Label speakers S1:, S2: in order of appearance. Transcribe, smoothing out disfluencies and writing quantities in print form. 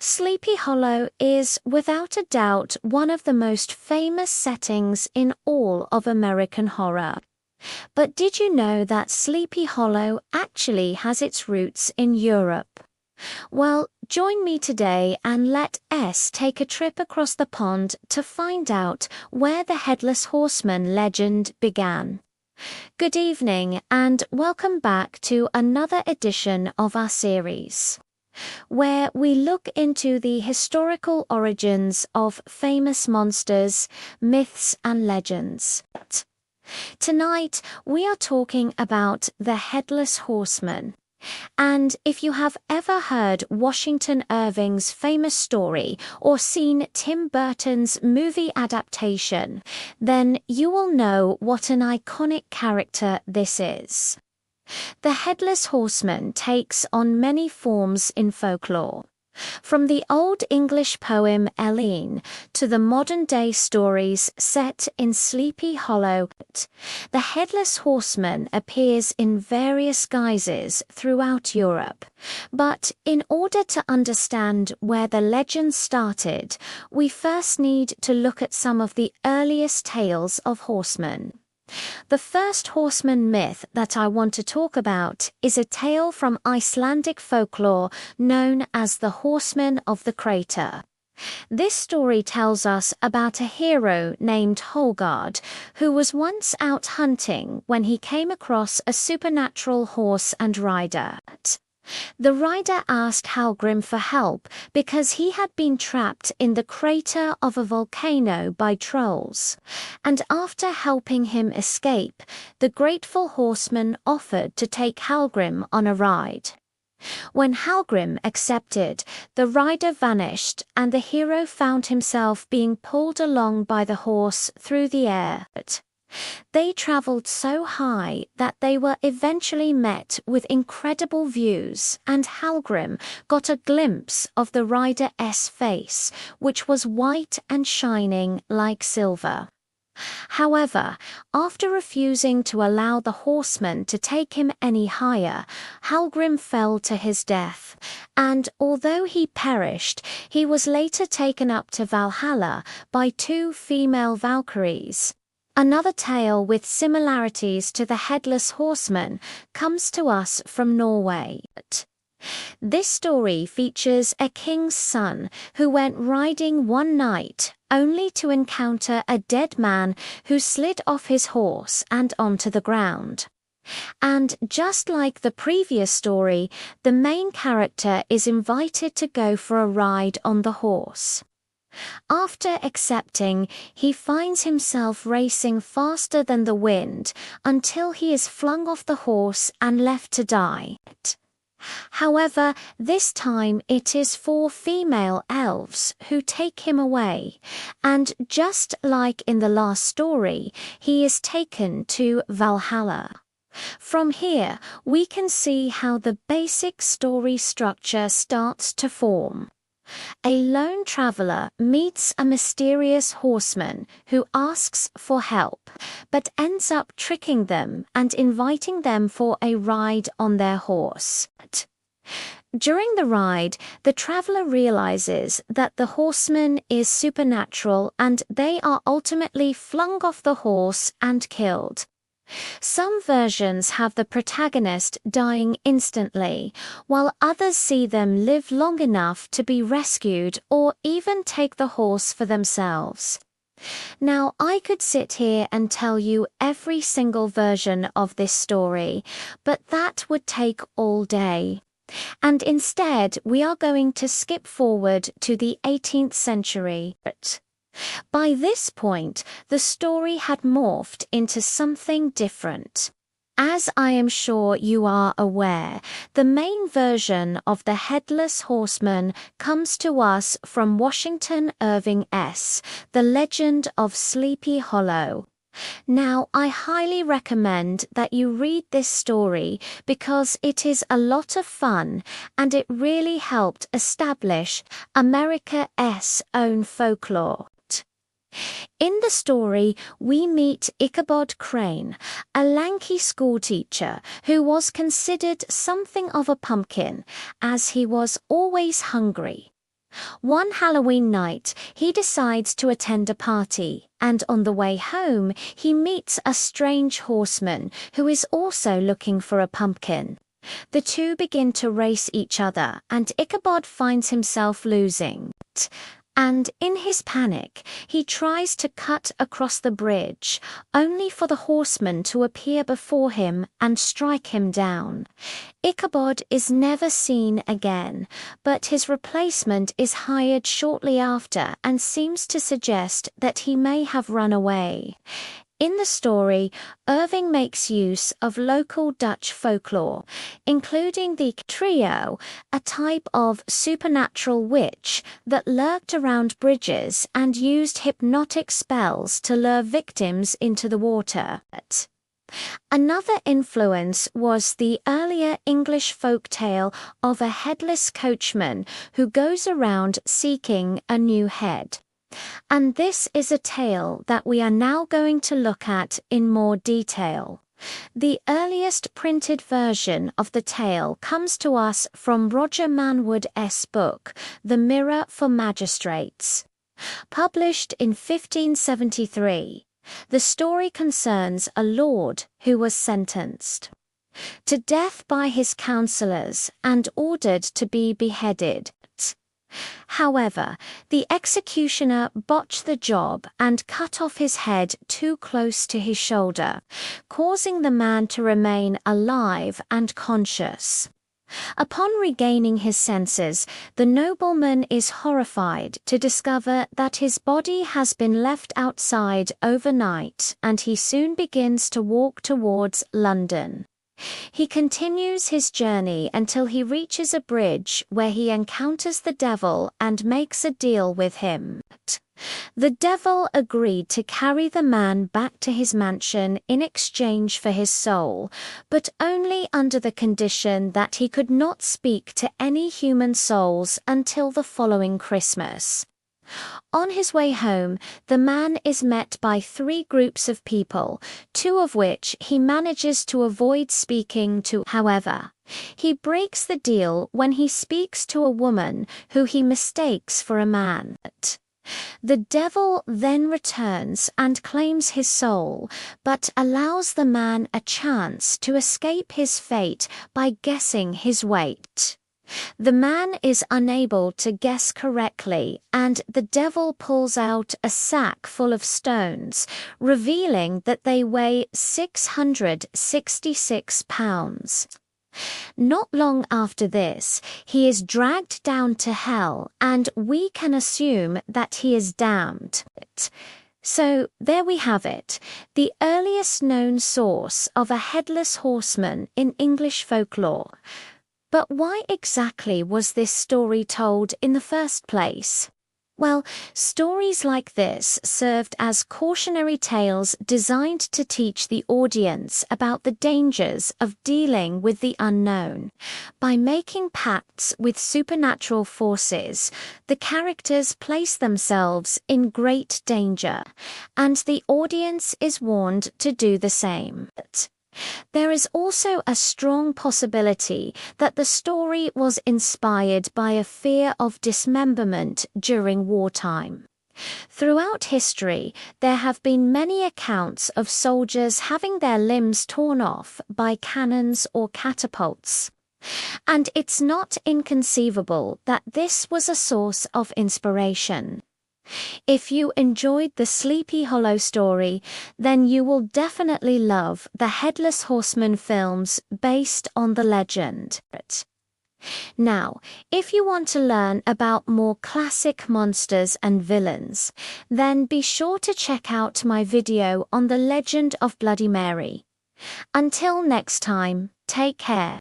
S1: Sleepy Hollow is, without a doubt, one of the most famous settings in all of American horror. But did you know that Sleepy Hollow actually has its roots in Europe? Well, join me today and let S take a trip across the pond to find out where the Headless Horseman legend began. Good evening and welcome back to another edition of our series, where we look into the historical origins of famous monsters, myths and legends. Tonight, we are talking about the Headless Horseman. And if you have ever heard Washington Irving's famous story or seen Tim Burton's movie adaptation, then you will know what an iconic character this is. The Headless Horseman takes on many forms in folklore. From the Old English poem Elene to the modern-day stories set in Sleepy Hollow, the Headless Horseman appears in various guises throughout Europe. But in order to understand where the legend started, we first need to look at some of the earliest tales of horsemen. The first horseman myth that I want to talk about is a tale from Icelandic folklore known as the Horseman of the Crater. This story tells us about a hero named Holgard who was once out hunting when he came across a supernatural horse and rider. The rider asked Halgrim for help because he had been trapped in the crater of a volcano by trolls, and after helping him escape, the grateful horseman offered to take Halgrim on a ride. When Halgrim accepted, the rider vanished and the hero found himself being pulled along by the horse through the air. They travelled so high that they were eventually met with incredible views, and Halgrim got a glimpse of the rider's face, which was white and shining like silver. However, after refusing to allow the horseman to take him any higher, Halgrim fell to his death, and although he perished, he was later taken up to Valhalla by two female Valkyries. Another tale with similarities to the Headless Horseman comes to us from Norway. This story features a king's son who went riding one night only to encounter a dead man who slid off his horse and onto the ground. And just like the previous story, the main character is invited to go for a ride on the horse. After accepting, he finds himself racing faster than the wind until he is flung off the horse and left to die. However, this time it is four female elves who take him away, and just like in the last story, he is taken to Valhalla. From here, we can see how the basic story structure starts to form. A lone traveler meets a mysterious horseman who asks for help, but ends up tricking them and inviting them for a ride on their horse. During the ride, the traveler realizes that the horseman is supernatural and they are ultimately flung off the horse and killed. Some versions have the protagonist dying instantly, while others see them live long enough to be rescued or even take the horse for themselves. Now, I could sit here and tell you every single version of this story, but that would take all day. And instead, we are going to skip forward to the 18th century. By this point, the story had morphed into something different. As I am sure you are aware, the main version of the Headless Horseman comes to us from Washington Irving's The Legend of Sleepy Hollow. Now, I highly recommend that you read this story because it is a lot of fun and it really helped establish America's own folklore. In the story, we meet Ichabod Crane, a lanky schoolteacher who was considered something of a pumpkin, as he was always hungry. One Halloween night, he decides to attend a party, and on the way home, he meets a strange horseman who is also looking for a pumpkin. The two begin to race each other, and Ichabod finds himself losing. And in his panic, he tries to cut across the bridge, only for the horseman to appear before him and strike him down. Ichabod is never seen again, but his replacement is hired shortly after and seems to suggest that he may have run away. In the story, Irving makes use of local Dutch folklore, including the trio, a type of supernatural witch that lurked around bridges and used hypnotic spells to lure victims into the water. Another influence was the earlier English folk tale of a headless coachman who goes around seeking a new head. And this is a tale that we are now going to look at in more detail. The earliest printed version of the tale comes to us from Roger Manwood's book, The Mirror for Magistrates. Published in 1573, the story concerns a lord who was sentenced to death by his councillors and ordered to be beheaded. However, the executioner botched the job and cut off his head too close to his shoulder, causing the man to remain alive and conscious. Upon regaining his senses, the nobleman is horrified to discover that his body has been left outside overnight, and he soon begins to walk towards London. He continues his journey until he reaches a bridge where he encounters the devil and makes a deal with him. The devil agreed to carry the man back to his mansion in exchange for his soul, but only under the condition that he could not speak to any human souls until the following Christmas. On his way home, the man is met by three groups of people, two of which he manages to avoid speaking to. However, he breaks the deal when he speaks to a woman who he mistakes for a man. The devil then returns and claims his soul, but allows the man a chance to escape his fate by guessing his weight. The man is unable to guess correctly, and the devil pulls out a sack full of stones, revealing that they weigh 666 pounds. Not long after this, he is dragged down to hell, and we can assume that he is damned. So there we have it, the earliest known source of a headless horseman in English folklore. But why exactly was this story told in the first place? Well, stories like this served as cautionary tales designed to teach the audience about the dangers of dealing with the unknown. By making pacts with supernatural forces, the characters place themselves in great danger, and the audience is warned to do the same. There is also a strong possibility that the story was inspired by a fear of dismemberment during wartime. Throughout history, there have been many accounts of soldiers having their limbs torn off by cannons or catapults. And it's not inconceivable that this was a source of inspiration. If you enjoyed the Sleepy Hollow story, then you will definitely love the Headless Horseman films based on the legend. Now, if you want to learn about more classic monsters and villains, then be sure to check out my video on the legend of Bloody Mary. Until next time, take care.